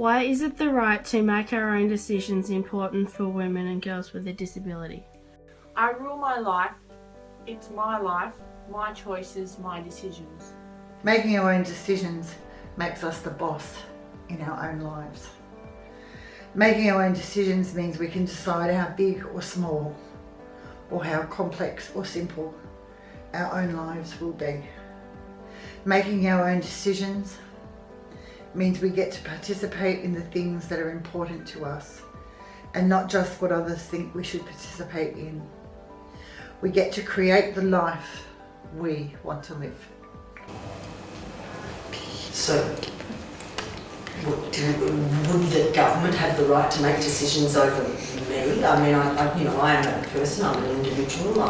Why is it the right to make our own decisions important for women and girls with a disability? I rule my life. It's my life, my choices, my decisions. Making our own decisions makes us the boss in our own lives. Making our own decisions means we can decide how big or small, or how complex or simple our own lives will be. Making our own decisions means we get to participate in the things that are important to us and not just what others think we should participate in. We get to create the life we want to live. So, would the government have the right to make decisions over me? I mean, I am a person, I'm an individual,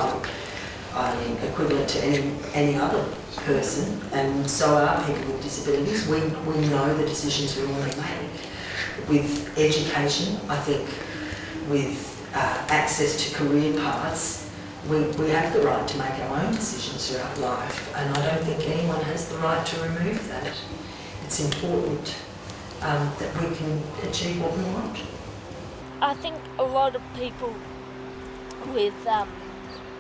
I'm equivalent to any other person, and so are people with disabilities. We know the decisions we want to make. With education, I think, with access to career paths, we have the right to make our own decisions throughout life, and I don't think anyone has the right to remove that. It's important that we can achieve what we want. I think a lot of people with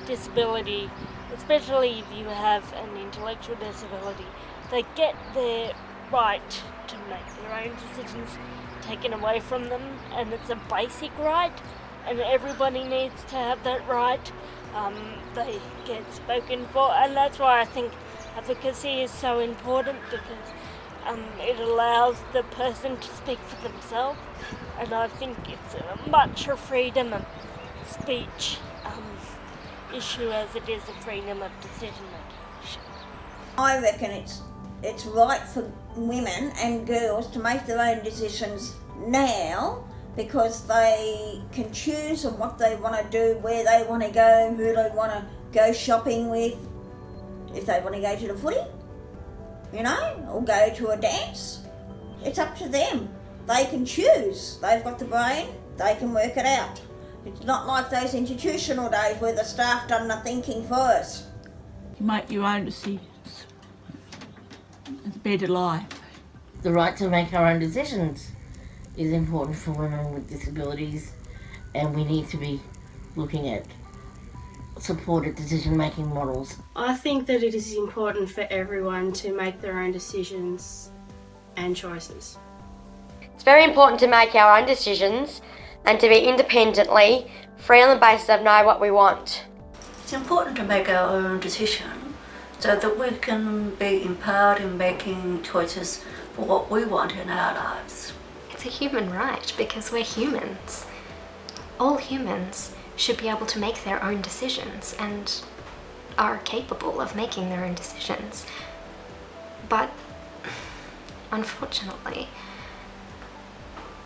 disability, especially if you have an intellectual disability, they get their right to make their own decisions taken away from them, and it's a basic right, and everybody needs to have that right. They get spoken for, and that's why I think advocacy is so important, because it allows the person to speak for themselves, and I think it's much a freedom of speech issue as it is a freedom of decision making issue. I reckon it's right for women and girls to make their own decisions now, because they can choose on what they want to do, where they want to go, who they want to go shopping with, if they want to go to the footy, or go to a dance. It's up to them. They can choose. They've got the brain, they can work it out. It's not like those institutional days where the staff done the thinking for us. You make your own decisions. It's a better life. The right to make our own decisions is important for women with disabilities, and we need to be looking at supported decision-making models. I think that it is important for everyone to make their own decisions and choices. It's very important to make our own decisions and to be independently free on the basis of know what we want. It's important to make our own decision so that we can be empowered in making choices for what we want in our lives. It's a human right because we're humans. All humans should be able to make their own decisions and are capable of making their own decisions. But unfortunately,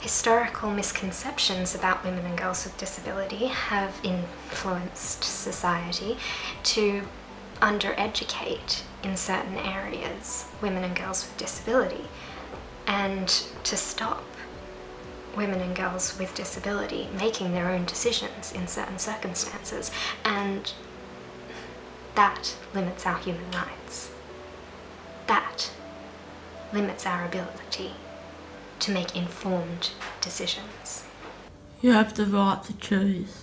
historical misconceptions about women and girls with disability have influenced society to undereducate in certain areas women and girls with disability, and to stop women and girls with disability making their own decisions in certain circumstances, and that limits our human rights. That limits our ability to make informed decisions. You have the right to choose.